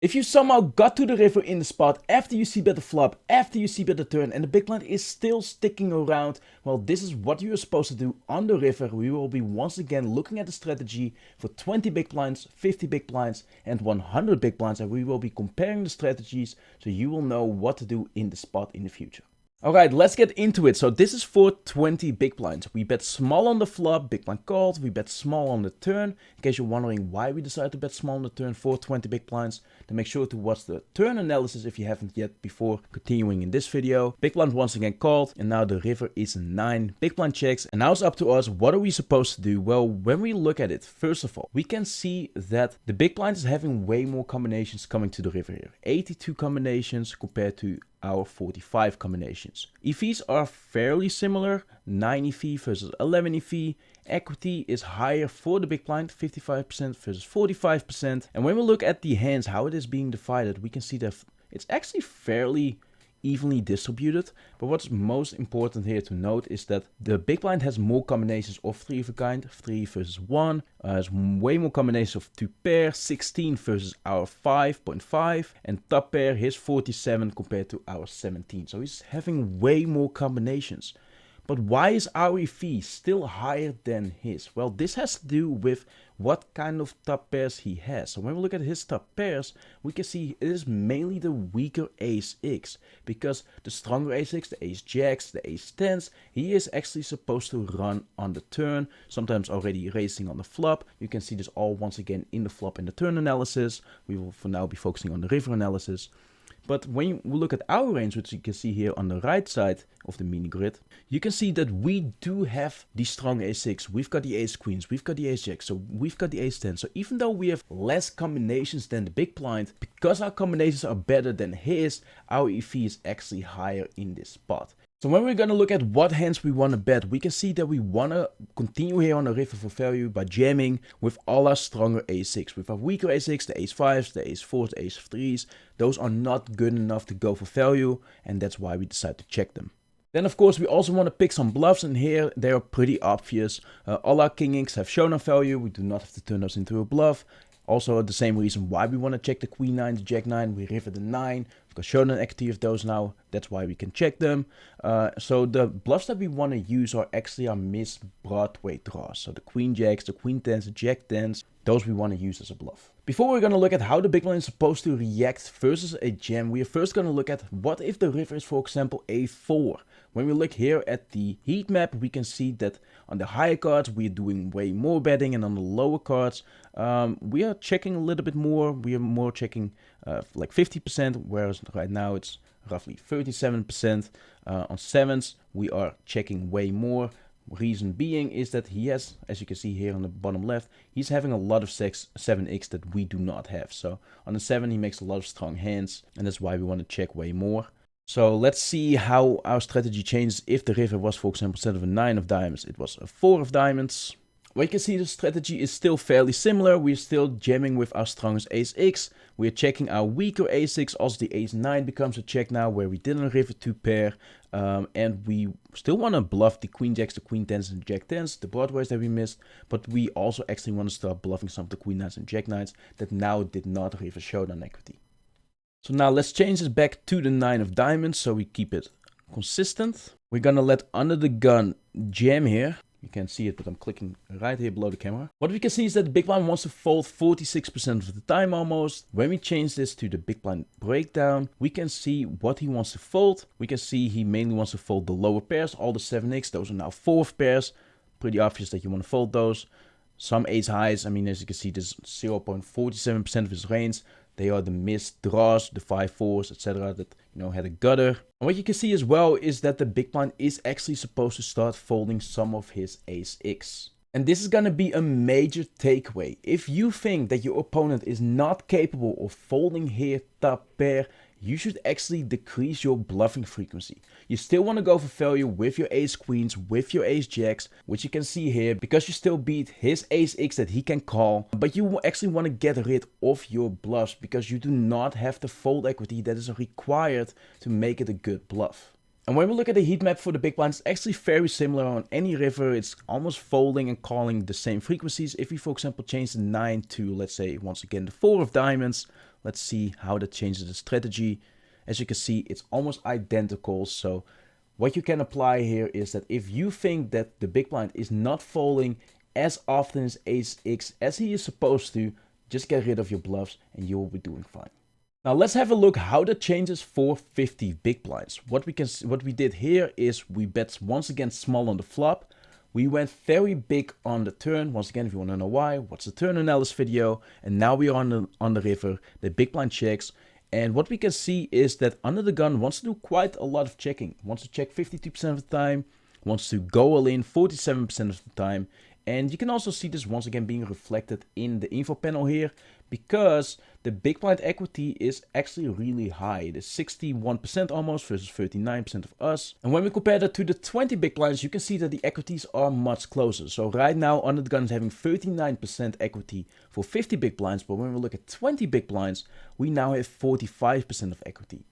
If you somehow got to the river in the spot after you c-bet the flop, after you c-bet the turn, and the big blind is still sticking around, well, this is what you are supposed to do on the river. We will be once again looking at the strategy for 20 big blinds, 50 big blinds, and 100 big blinds, and we will be comparing the strategies so you will know what to do in the spot in the future. Alright, let's get into it. So this is for 20 big blinds. We bet small on the flop, big blind called. We bet small on the turn. In case you're wondering why we decided to bet small on the turn for 20 big blinds, then make sure to watch the turn analysis if you haven't yet before continuing in this video. Big blind once again called, and now the river is 9. Big blind checks, and now it's up to us. What are we supposed to do? Well, when we look at it, first of all, we can see that the big blind is having way more combinations coming to the river here. 82 combinations compared to our 45 combinations. EVs are fairly similar, 9 EV versus 11 EV. Equity is higher for the big blind, 55% versus 45%. And when we look at the hands, how it is being divided, we can see that it's actually fairly evenly distributed. But what's most important here to note is that the big blind has more combinations of 3 of a kind, 3 versus 1. Has way more combinations of 2 pair, 16 versus our 5.5, and top pair his 47 compared to our 17. So he's having way more combinations. But why is our EV still higher than his? Well, this has to do with what kind of top pairs he has. So when we look at his top pairs, we can see it is mainly the weaker ace X, because the stronger ace X, the ace jacks, the ace tens, he is actually supposed to run on the turn, sometimes already racing on the flop. You can see this all once again in the flop and the turn analysis. We will for now be focusing on the river analysis. But when we look at our range, which you can see here on the right side of the mini grid, you can see that we do have the strong ace 6. We've got the ace queens, we've got the ace jack, so we've got the ace 10. So even though we have less combinations than the big blind, because our combinations are better than his, our EV is actually higher in this spot. So when we're going to look at what hands we want to bet, we can see that we want to continue here on the river for value by jamming with all our stronger ace-6. With our weaker ace-6, the ace-5s, the ace-4s, the ace-3s, those are not good enough to go for value, and that's why we decide to check them. Then of course we also want to pick some bluffs, and here they are pretty obvious. All our king-x have shown our value, we do not have to turn those into a bluff. Also the same reason why we want to check the queen 9, the jack 9, we river the 9. We've got shown an equity of those now, that's why we can check them. So the bluffs that we want to use are actually our missed Broadway draws. So the queen jacks, the queen 10s, the jack 10s, those we want to use as a bluff. Before we're going to look at how the big blind is supposed to react versus a jam, we are first going to look at what if the river is, for example, a4. When we look here at the heat map, we can see that on the higher cards we're doing way more betting, and on the lower cards we are checking a little bit more. We are more checking like 50%, whereas right now it's roughly 37%. On sevens we are checking way more. Reason being is that he has, as you can see here on the bottom left, he's having a lot of 7x that we do not have. So on the 7 he makes a lot of strong hands, and that's why we want to check way more. So let's see how our strategy changes if the river was, for example, instead of a 9 of diamonds, it was a 4 of diamonds. Well, you can see the strategy is still fairly similar. We're still jamming with our strongest ace X. We're checking our weaker ace 6. Also the ace 9 becomes a check now, where we didn't river 2 pair. And we still want to bluff the queen jacks, the queen 10s and jack 10s, the broadways that we missed. But we also actually want to start bluffing some of the queen 9s and jack 9s that now did not river showdown equity. So now let's change this back to the 9 of diamonds, so we keep it consistent. We're gonna let under the gun jam here. You can't see it, but I'm clicking right here below the camera. What we can see is that the big blind wants to fold 46% of the time almost. When we change this to the big blind breakdown, we can see what he wants to fold. We can see he mainly wants to fold the lower pairs, all the 7x. Those are now 4th pairs. Pretty obvious that you want to fold those. Some ace highs, I mean, as you can see, this 0.47% of his range. They are the missed draws, the 5-4s, etc. that, you know, had a gutter. And what you can see as well is that the big blind is actually supposed to start folding some of his ace X. And this is going to be a major takeaway. If you think that your opponent is not capable of folding here top pair, you should actually decrease your bluffing frequency. You still want to go for value with your ace queens, with your ace jacks, which you can see here, because you still beat his ace X that he can call. But you actually want to get rid of your bluffs, because you do not have the fold equity that is required to make it a good bluff. And when we look at the heat map for the big blind, it's actually very similar on any river. It's almost folding and calling the same frequencies. If we, for example, change the 9 to, let's say, once again, the 4 of diamonds, Let's see how that changes the strategy. As you can see, it's almost identical. So what you can apply here is that if you think that the big blind is not folding as often as ace X as he is supposed to, just get rid of your bluffs and you will be doing fine. Now let's have a look how that changes for 50 big blinds. What we did here is we bet once again small on the flop. We went very big on the turn. Once again, if you want to know why, watch the turn analysis video. And now we are on the river. The big blind checks. And what we can see is that under the gun wants to do quite a lot of checking. Wants to check 52% of the time. Wants to go all in 47% of the time. And you can also see this once again being reflected in the info panel here, because the big blind equity is actually really high. It is 61% almost versus 39% of us. And when we compare that to the 20 big blinds, you can see that the equities are much closer. So right now, under the gun is having 39% equity for 50 big blinds. But when we look at 20 big blinds, we now have 45% of equity.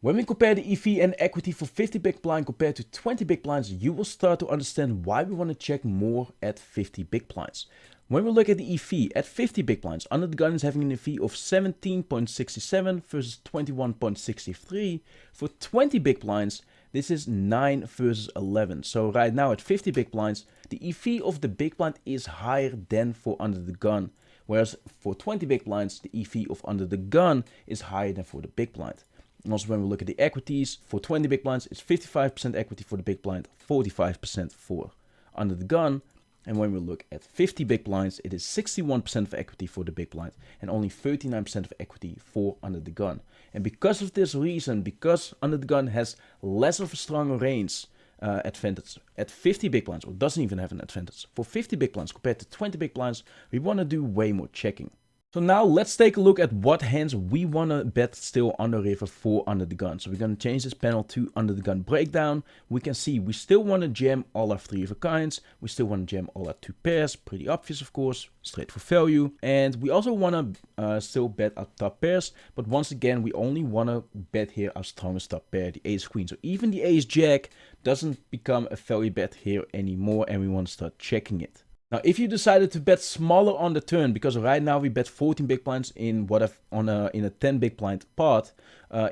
When we compare the EV and equity for 50 big blind compared to 20 big blinds, you will start to understand why we want to check more at 50 big blinds. When we look at the EV at 50 big blinds, under the gun is having an EV of 17.67 versus 21.63. For 20 big blinds, this is 9 versus 11. So right now at 50 big blinds, the EV of the big blind is higher than for under the gun. Whereas for 20 big blinds, the EV of under the gun is higher than for the big blind. And also when we look at the equities, for 20 big blinds, it's 55% equity for the big blind, 45% for under the gun. And when we look at 50 big blinds, it is 61% of equity for the big blind and only 39% of equity for under the gun. And because of this reason, because under the gun has less of a stronger range advantage at 50 big blinds, or doesn't even have an advantage, for 50 big blinds compared to 20 big blinds, we want to do way more checking. So now let's take a look at what hands we want to bet still on the river for under the gun. So we're going to change this panel to under the gun breakdown. We can see we still want to jam all our 3 of a kinds. We still want to jam all our 2 pairs. Pretty obvious, of course, straight for value. And we also want to still bet our top pairs. But once again, we only want to bet here our strongest top pair, the ace queen. So even the ace jack doesn't become a value bet here anymore, and we want to start checking it. Now, if you decided to bet smaller on the turn, because right now we bet 14 big blinds in in a 10 big blind pot,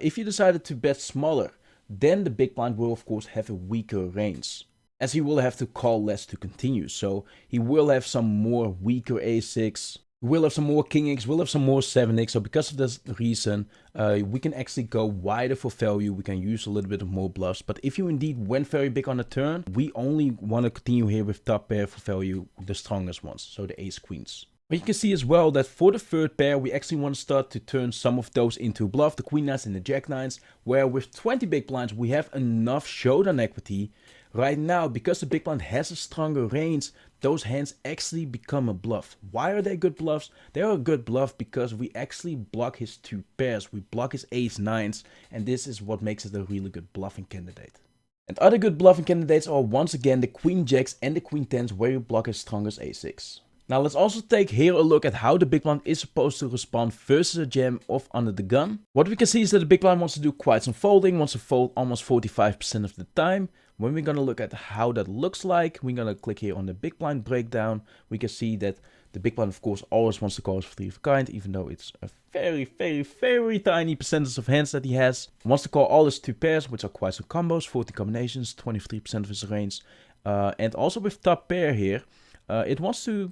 if you decided to bet smaller, then the big blind will of course have a weaker range, as he will have to call less to continue. So he will have some more weaker a6, we'll have some more king x, we'll have some more 7x. So because of this reason, we can actually go wider for value. We can use a little bit of more bluffs. But if you indeed went very big on the turn, we only want to continue here with top pair for value, the strongest ones, so the ace queens. But you can see as well that for the third pair, we actually want to start to turn some of those into a bluff, the queen nines and the jack nines, where with 20 big blinds, we have enough showdown equity. Right now, because the big blind has a stronger range, those hands actually become a bluff. Why are they good bluffs? They are a good bluff because we actually block his 2 pairs. We block his ace nines, and this is what makes it a really good bluffing candidate. And other good bluffing candidates are once again the queen jacks and the queen tens, where you block his strongest a6. Now let's also take here a look at how the big blind is supposed to respond versus a jam of under the gun. What we can see is that the big blind wants to do quite some folding, wants to fold almost 45% of the time. When we're going to look at how that looks like, we're going to click here on the big blind breakdown. We can see that the big blind, of course, always wants to call for 3 of a kind, even though it's a very tiny percentage of hands that he has. Wants to call all his 2 pairs, which are quite some combos, 40 combinations, 23% of his range. And also with top pair here, it wants to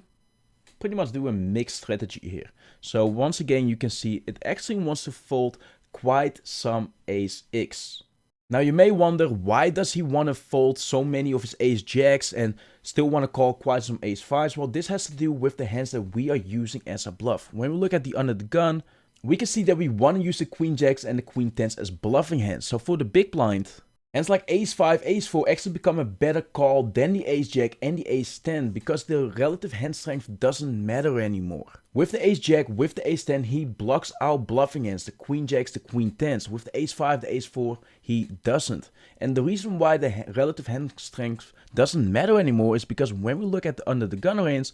pretty much do a mixed strategy here. So once again, you can see it actually wants to fold quite some ace x. Now you may wonder, why does he want to fold so many of his ace jacks and still want to call quite some ace fives? Well, this has to do with the hands that we are using as a bluff. When we look at the under the gun, we can see that we want to use the queen jacks and the queen tens as bluffing hands. So for the big blind, hands like ace 5, ace 4 actually become a better call than the ace jack and the ace 10, because the relative hand strength doesn't matter anymore. With the ace jack, with the ace 10, he blocks our bluffing hands, the queen jacks, the queen tens. With the ace 5, the ace 4, he doesn't. And the reason why the relative hand strength doesn't matter anymore is because when we look at the under the gun range,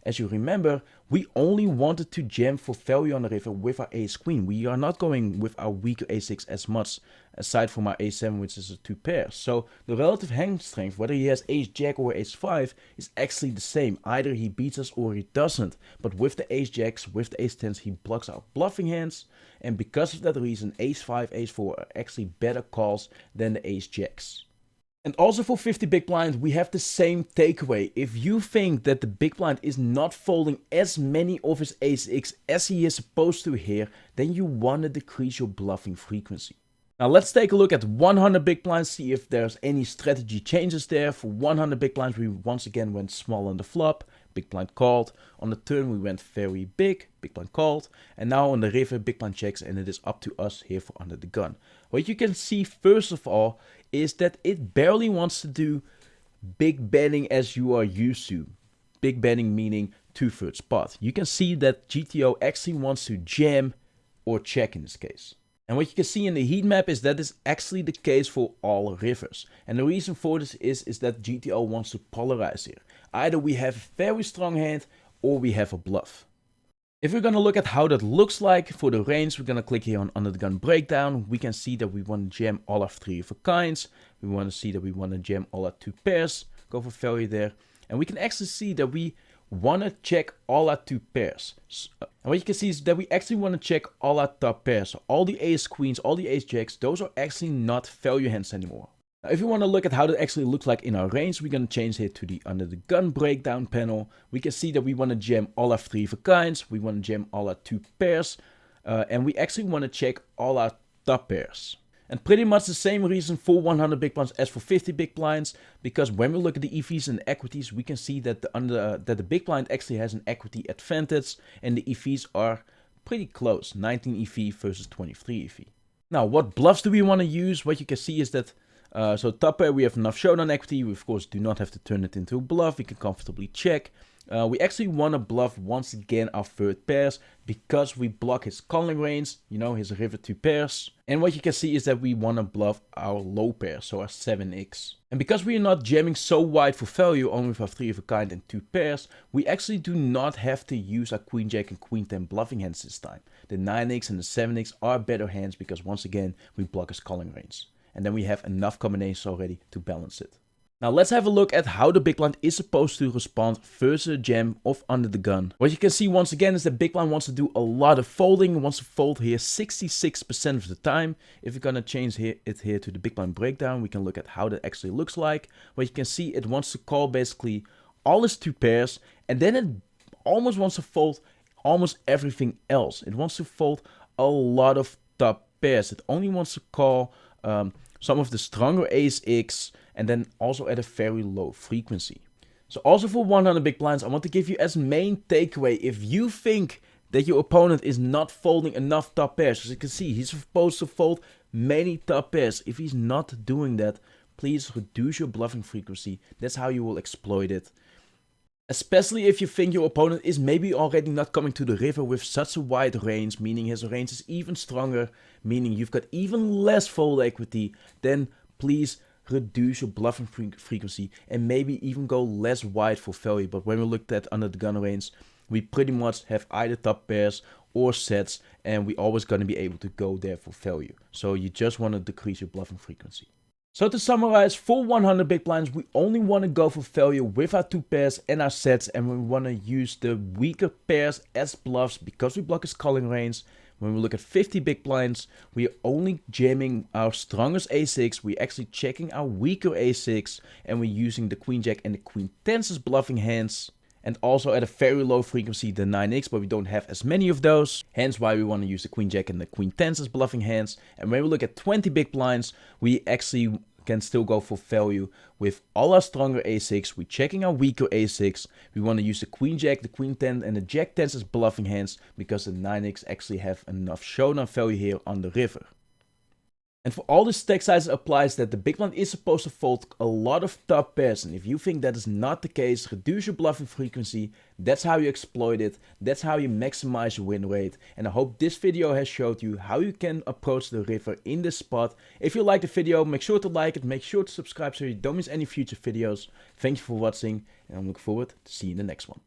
As you remember, we only wanted to jam for value on the river with our ace queen. We are not going with our weaker a6 as much, aside from our a7, which is a 2 pairs. So the relative hand strength, whether he has ace jack or ace 5, is actually the same. Either he beats us or he doesn't. But with the ace jacks, with the ace 10s, he blocks our bluffing hands. And because of that reason, ace 5, ace 4 are actually better calls than the ace jacks. And also for 50 big blind, we have the same takeaway. If you think that the big blind is not folding as many of his ace-x as he is supposed to here, then you want to decrease your bluffing frequency. Now let's take a look at 100 big blinds, see if there's any strategy changes there. For 100 big blinds, we once again went small on the flop, big blind called. On the turn, we went very big blind called. And now on the river, big blind checks, and it is up to us here for under the gun. What you can see first of all is that it barely wants to do big betting as you are used to. Big betting meaning 2/3 pot. You can see that GTO actually wants to jam or check in this case. And what you can see in the heat map is that is actually the case for all rivers. And the reason for this is that GTO wants to polarize here. Either we have a very strong hand or we have a bluff. If we're going to look at how that looks like for the range, we're going to click here on under the gun breakdown. We can see that we want to jam all our 3 of a kinds. We want to see that we want to jam all our 2 pairs, go for value there. And we can actually see that we want to check all our 2 pairs. And what you can see is that we actually want to check all our top pairs. So all the ace queens, all the ace jacks, those are actually not value hands anymore. Now, if you want to look at how that actually looks like in our range, we're going to change here to the under the gun breakdown panel. We can see that we want to jam all our 3 of a kinds. We want to jam all our 2 pairs. And we actually want to check all our top pairs. And pretty much the same reason for 100 big blinds as for 50 big blinds, because when we look at the EVs and the equities, we can see that the big blind actually has an equity advantage, and the EVs are pretty close, 19 EV versus 23 EV. Now, what bluffs do we want to use? What you can see is that, so top pair we have enough showdown equity. We of course do not have to turn it into a bluff. We can comfortably check. We actually want to bluff once again our 3rd pairs because we block his calling range, you know, his river 2 pairs. And what you can see is that we want to bluff our low pairs, so our 7x. And because we are not jamming so wide for value, only with our 3 of a kind and 2 pairs, we actually do not have to use our queen jack and queen 10 bluffing hands this time. The 9x and the 7x are better hands because once again we block his calling range. And then we have enough combinations already to balance it. Now let's have a look at how the big blind is supposed to respond versus a jam of under the gun. What you can see once again is that big blind wants to do a lot of folding. It wants to fold here 66% of the time. If we're gonna change it here to the big blind breakdown, we can look at how that actually looks like. What you can see, it wants to call basically all its 2 pairs, and then it almost wants to fold almost everything else. It wants to fold a lot of top pairs. It only wants to call some of the stronger ace-x, and then also at a very low frequency. So also for 100 big blinds, I want to give you as main takeaway, if you think that your opponent is not folding enough top pairs, as you can see, he's supposed to fold many top pairs. If he's not doing that, please reduce your bluffing frequency. That's how you will exploit it. Especially if you think your opponent is maybe already not coming to the river with such a wide range, meaning his range is even stronger, meaning you've got even less fold equity, then please reduce your bluffing frequency and maybe even go less wide for value. But when we looked at under the gun range, we pretty much have either top pairs or sets, and we always going to be able to go there for value. So you just want to decrease your bluffing frequency. So to summarize, for 100 big blinds, we only want to go for value with our 2 pairs and our sets, and we want to use the weaker pairs as bluffs because we block his calling range. When we look at 50 big blinds, we are only jamming our strongest a6, we're actually checking our weaker a6, and we're using the queen jack and the queen 10s as bluffing hands. And also at a very low frequency the 9x, but we don't have as many of those. Hence why we want to use the queen jack and the queen 10s as bluffing hands. And when we look at 20 big blinds, we actually can still go for value with all our stronger a6. We're checking our weaker a6. We want to use the queen jack, the queen 10 and the jack 10s as bluffing hands because the 9x actually have enough showdown value here on the river. And for all the stack size applies that the big blind is supposed to fold a lot of top pairs, and if you think that is not the case, reduce your bluffing frequency. That's how you exploit it, that's how you maximize your win rate. And I hope this video has showed you how you can approach the river in this spot. If you like the video, make sure to like it, make sure to subscribe so you don't miss any future videos. Thank you for watching, and I'm looking forward to seeing you in the next one.